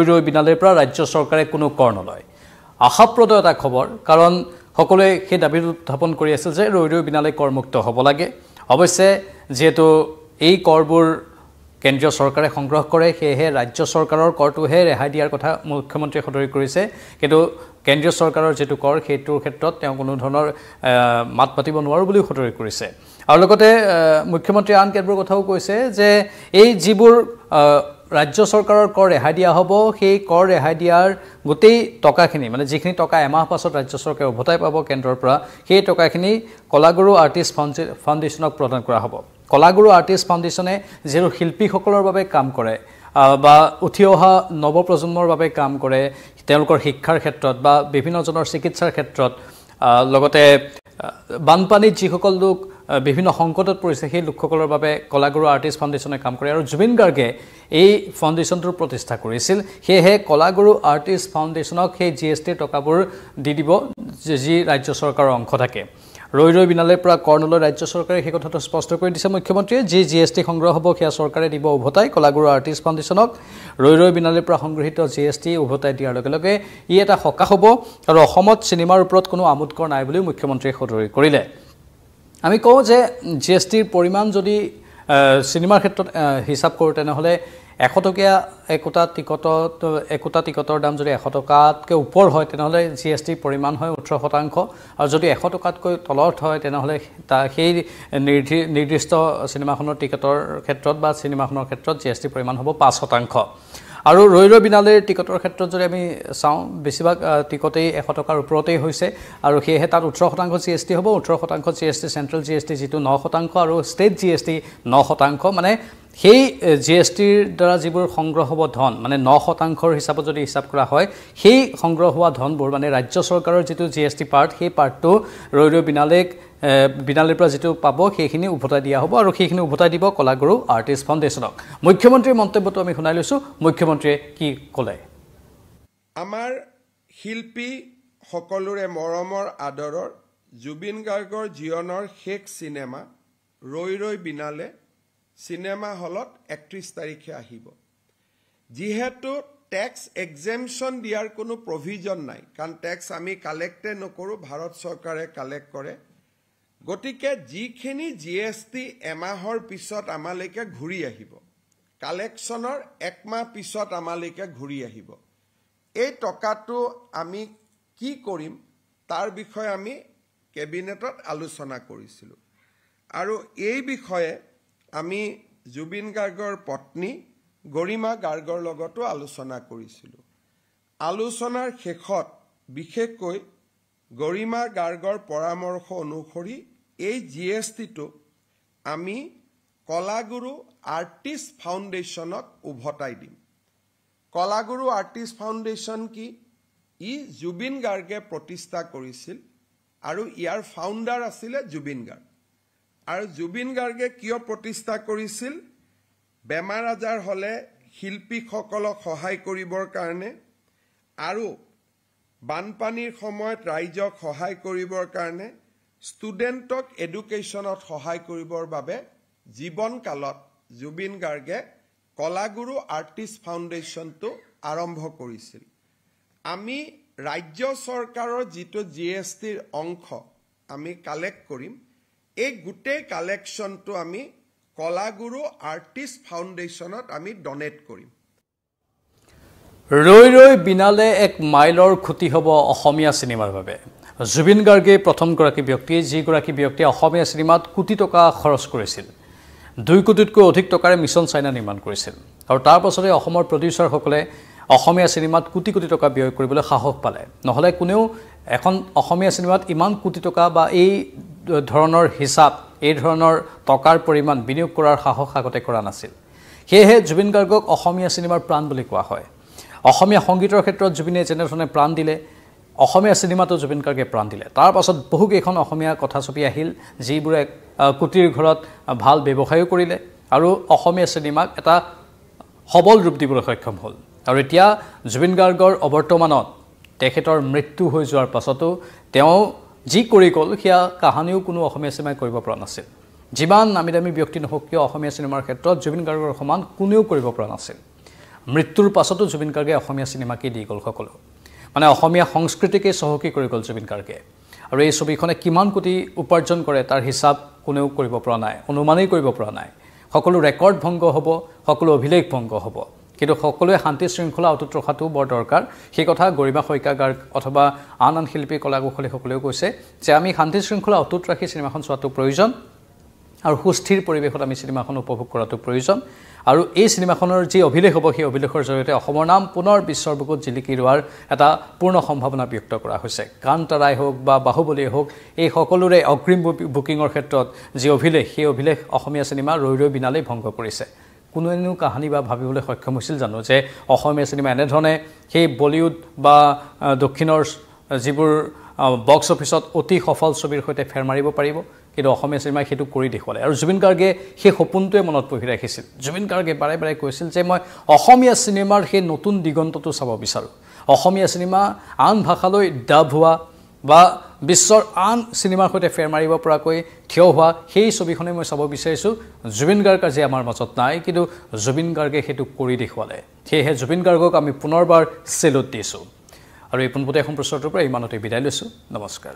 ৰৈ বিনালেৰ পৰা ৰাজ্য চৰকাৰে কোনো কৰ নলয় আশাপ্ৰদ এটা খবৰ কাৰণ সকলোৱে সেই দাবী উত্থাপন কৰি আছিল যে ৰৈ বিনালে কৰমুক্ত হ'ব লাগে অৱশ্যে যেহেতু এই কৰবোৰ কেন্দ্ৰীয় চৰকাৰে সংগ্ৰহ কৰে সেয়েহে ৰাজ্য চৰকাৰৰ কৰটোহে ৰেহাই দিয়াৰ কথা মুখ্যমন্ত্ৰীয়ে সদৰি কৰিছে কিন্তু কেন্দ্ৰীয় চৰকাৰৰ যেটো কৰ সেইটোৰ ক্ষেত্ৰত তেওঁ কোনো ধৰণৰ মাত পাতিব নোৱাৰো বুলি সদৰি কৰিছে আৰু লগতে মুখ্যমন্ত্ৰী আন কেতবোৰ কথাও কৈছে যে এই যিবোৰ ৰাজ্য চৰকাৰৰ কৰ ৰেহাই দিয়া হ'ব সেই কৰ ৰেহাই দিয়াৰ গোটেই টকাখিনি মানে যিখিনি টকা এমাহ পাছত ৰাজ্য চৰকাৰে উভতাই পাব কেন্দ্ৰৰ পৰা সেই টকাখিনি কলাগুৰু আৰ্টিষ্ট ফাউণ্ডেশ্যনক প্ৰদান কৰা হ'ব কলাগুৰু আৰ্টিষ্ট ফাউণ্ডেশ্যনে যিটো শিল্পীসকলৰ বাবে কাম কৰে বা উঠি অহা নৱপ্ৰজন্মৰ বাবে কাম কৰে তেওঁলোকৰ শিক্ষাৰ ক্ষেত্ৰত বা বিভিন্নজনৰ চিকিৎসাৰ ক্ষেত্ৰত লগতে বানপানীত যিসকল লোক বিভিন্ন সংকটত পৰিছে সেই লোকসকলৰ বাবে কলাগুৰু আৰ্টিষ্ট ফাউণ্ডেশ্যনে কাম কৰে আৰু জুবিন গাৰ্গে এই ফাউণ্ডেশ্যনটোৰ প্ৰতিষ্ঠা কৰিছিল সেয়েহে কলাগুৰু আৰ্টিষ্ট ফাউণ্ডেশ্যনক সেই জিএছটিৰ টকাবোৰ দি দিব যি ৰাজ্য চৰকাৰৰ অংশ থাকে ৰৈ বিনালেৰ পৰা কৰ নলয় ৰাজ্য চৰকাৰে সেই কথাটো স্পষ্ট কৰি দিছে মুখ্যমন্ত্ৰীয়ে যি জিএছটি সংগ্ৰহ হ'ব সেয়া চৰকাৰে দিব উভতাই কলাগুৰু আৰ্টিষ্ট ফাউণ্ডেশ্যনক ৰৈ বিনালেৰ পৰা সংগ্ৰহিত জিএছটি উভতাই দিয়াৰ লগে লগে ই এটা সকাহ হ'ব আৰু অসমত চিনেমাৰ ওপৰত কোনো আমোদকৰ নাই বুলি মুখ্যমন্ত্ৰীয়ে সদৰি কৰিলে আমি কওঁ যে জিএছটিৰ পৰিমাণ যদি চিনেমাৰ ক্ষেত্ৰত হিচাপ কৰোঁ তেনেহ'লে 100 টকীয়া একোটা টিকটৰ দাম যদি 100 টকাতকৈ ওপৰ হয় তেনেহ'লে জিএছটিৰ পৰিমাণ হয় 18% আৰু যদি 100 টকাতকৈ তলত হয় তেনেহ'লে সেই নিৰ্দিষ্ট চিনেমাখনৰ টিকটৰ ক্ষেত্ৰত বা চিনেমাখনৰ ক্ষেত্ৰত জিএছটিৰ পৰিমাণ হ'ব 5%। আৰু ৰৈ বিনালেৰ টিকটৰ ক্ষেত্ৰত যদি আমি চাওঁ বেছিভাগ টিকটেই 100 টকাৰ ওপৰতেই হৈছে আৰু সেয়েহে তাত 18% জিএছটি হ'ব 18% জিএছটি চেণ্ট্ৰেল জিএছটি যিটো 9% আৰু ষ্টেট জিএছটি 9% মানে সেই জিএছটিৰ দ্বাৰা যিবোৰ সংগ্ৰহ হ'ব ধন মানে 9%ৰ হিচাপত যদি হিচাপ কৰা হয় সেই সংগ্ৰহ হোৱা ধনবোৰ মানে ৰাজ্য চৰকাৰৰ যিটো জিএছটি পাৰ্ট সেই পাৰ্টটো ৰৈ বিনালেৰ পৰা যিটো পাব সেইখিনি উভতাই দিয়া হ'ব আৰু সেইখিনি উভতাই দিব কলাগুৰু আৰ্টিষ্ট ফাউণ্ডেশ্যনক মুখ্যমন্ত্ৰীৰ মন্তব্যটো আমি শুনাই লৈছোঁ মুখ্যমন্ত্ৰীয়ে কি ক'লে আমাৰ শিল্পী সকলোৰে মৰমৰ আদৰৰ জুবিন গাৰ্গৰ জীৱনৰ শেষ চিনেমা ৰৈ বিনালে চিনেমা হলত 31 তাৰিখে আহিব যেহেতু ট্যাক্স এক্সেম্পশন দিয়াৰ কোনো প্ৰভিজন নাই কাৰণ ট্যাক্স আমি কালেক্টে নকৰো ভাৰত চৰকাৰে কালেক্ট কৰে গতিকে যিখিনি জিএছটি এমাহৰ পিছত আমালৈকে ঘূৰি আহিব কালেকশ্যনৰ একমাহ পিছত আমালৈকে ঘূৰি আহিব এই টকাটো আমি কি কৰিম তাৰ বিষয়ে আমি কেবিনেটত আলোচনা কৰিছিলোঁ আৰু এই বিষয়ে আমি জুবিন গাৰ্গৰ পত্নী গৰিমা গাৰ্গৰ লগতো আলোচনা কৰিছিলোঁ আলোচনাৰ শেষত বিশেষকৈ গৰিমা গাৰ্গৰ পৰামৰ্শ অনুসৰি এই জিএছটিটো আমি কলাগুৰু আৰ্টিষ্ট ফাউণ্ডেশ্যনক উভতাই দিম কলাগুৰু আৰ্টিষ্ট ফাউণ্ডেশ্যন কি ই জুবিন গাৰ্গে প্ৰতিষ্ঠা কৰিছিল আৰু ইয়াৰ ফাউণ্ডাৰ আছিল জুবিন গাৰ্গ আৰু জুবিন গাৰ্গে কিয় প্ৰতিষ্ঠা কৰিছিল বেমাৰ আজাৰ হলে শিল্পীসকলক সহায় কৰিবৰ কাৰণে আৰু বানপানীৰ সময়ত ৰাইজক সহায় কৰিবৰ কাৰণে ষ্টুডেণ্টক এডুকেশ্যনত সহায় কৰিবৰ বাবে জীৱন কালত জুবিন গাৰ্গে কলাগুৰু আৰ্টিষ্ট ফাউণ্ডেশ্যনটো আৰম্ভ কৰিছিল আমি ৰাজ্য চৰকাৰৰ যিটো জিএছটিৰ অংশ আমি কালেক্ট কৰিম এই গোটেই কালেকশ্যনটো আমি কলাগুৰু আৰ্টিষ্ট ফাউণ্ডেশ্যনত আমি ডনেট কৰিম ৰৈ বিনালে এক মাইলৰ খুঁটি হ'ব অসমীয়া চিনেমাৰ বাবে জুবিন গাৰ্গে প্ৰথমগৰাকী ব্যক্তি যিগৰাকী ব্যক্তিয়ে অসমীয়া চিনেমাত কোটি টকা খৰচ কৰিছিল 2 কোটিতকৈ অধিক টকাৰে মিছন চাইনা নিৰ্মাণ কৰিছিল আৰু তাৰ পাছতে অসমৰ প্ৰডিউচাৰসকলে অসমীয়া চিনেমাত কোটি টকা ব্যয় কৰিবলৈ সাহস পালে নহলে কোনেও এখন অসমীয়া চিনেমাত ইমান কোটি টকা বা এই ধৰণৰ হিচাপ এই ধৰণৰ টকাৰ পৰিমাণ বিনিয়োগ কৰাৰ সাহস আগতে কৰা নাছিল সেয়েহে জুবিন গাৰ্গক অসমীয়া চিনেমাৰ প্ৰাণ বুলি কোৱা হয় অসমীয়া সংগীতৰ ক্ষেত্ৰত জুবিনে যেনেধৰণে প্ৰাণ দিলে অসমীয়া চিনেমাটো জুবিন গাৰ্গে প্ৰাণ দিলে তাৰ পাছত বহুকেইখন অসমীয়া কথাছবি আহিল যিবোৰে কোটিৰ ঘৰত ভাল ব্যৱসায়ো কৰিলে আৰু অসমীয়া চিনেমাক এটা সবল ৰূপ দিবলৈ সক্ষম হ'ল আৰু এতিয়া জুবিন গাৰ্গৰ অবৰ্তমানত তেখেতৰ মৃত্যু হৈ যোৱাৰ পাছতো তেওঁ যি কৰি গ'ল সেয়া কাহানিও কোনো অসমীয়া চিনেমাই কৰিব পৰা নাছিল যিমান নামি দামী ব্যক্তি নহওক কিয় অসমীয়া চিনেমাৰ ক্ষেত্ৰত জুবিন গাৰ্গৰ সমান কোনেও কৰিব পৰা নাছিল মৃত্যুৰ পাছতো জুবিন গাৰ্গে অসমীয়া চিনেমাকে দি গ'ল সকলো মানে অসমীয়া সংস্কৃতিকে চহকী কৰি গ'ল জুবিন গাৰ্গে আৰু এই ছবিখনে কিমান কোটি উপাৰ্জন কৰে তাৰ হিচাপ কোনেও কৰিব পৰা নাই অনুমানেই কৰিব পৰা নাই সকলো ৰেকৰ্ড ভংগ হ'ব সকলো অভিলেখ ভংগ হ'ব কিন্তু সকলোৱে শান্তি শৃংখলা অটুট ৰখাটো বৰ দৰকাৰ সেই কথা গৰিমা শইকীয়া গাৰ্গ অথবা আন আন শিল্পী কলাকুশলী সকলেও কৈছে যে আমি শান্তি শৃংখলা অটুট ৰাখি চিনেমাখন চোৱাটো প্ৰয়োজন আৰু সুস্থিৰ পৰিৱেশত আমি চিনেমাখন উপভোগ কৰাটো প্ৰয়োজন আৰু এই চিনেমাখনৰ যি অভিলেখ হ'ব সেই অভিলেখৰ জৰিয়তে অসমৰ নাম পুনৰ বিশ্বৰ বুকুত জিলিকি ৰোৱাৰ এটা পূৰ্ণ সম্ভাৱনা ব্যক্ত কৰা হৈছে কান্তাৰাই হওক বা বাহুবলী হওক এই সকলোৰে অগ্ৰিম বুকিঙৰ ক্ষেত্ৰত যি অভিলেখ সেই অভিলেখ অসমীয়া চিনেমা ৰৈ ৰৈ বিনালেই ভংগ কৰিছে কোনোৱেনো কাহিনী বা ভাবিবলৈ সক্ষম হৈছিল জানো যে অসমীয়া চিনেমা এনেধৰণে সেই বলিউড বা দক্ষিণৰ যিবোৰ বক্স অফিচত অতি সফল ছবিৰ সৈতে ফেৰ মাৰিব পাৰিব কিন্তু অসমীয়া চিনেমাই সেইটো কৰি দেখুৱালে আৰু জুবিন গাৰ্গে সেই সপোনটোৱে মনত পুহি ৰাখিছিল জুবিন গাৰ্গে বাৰে বাৰে কৈছিল যে মই অসমীয়া চিনেমাৰ সেই নতুন দিগন্তটো চাব বিচাৰোঁ অসমীয়া চিনেমা আন ভাষালৈ ডাব হোৱা বা বিশ্বৰ আন চিনেমাৰ সৈতে ফেৰ মাৰিব পৰাকৈ থিয় হোৱা সেই ছবিখনে মই চাব বিচাৰিছোঁ জুবিন গাৰ্গ আজি আমাৰ মাজত নাই কিন্তু জুবিন গাৰ্গে সেইটো কৰি দেখুৱালে সেয়েহে জুবিন গাৰ্গক আমি পুনৰবাৰ চেলুট দিছোঁ আৰু এই পোনপটীয়া সম্প্ৰচাৰটোৰ পৰা ইমানতে বিদায় লৈছোঁ নমস্কাৰ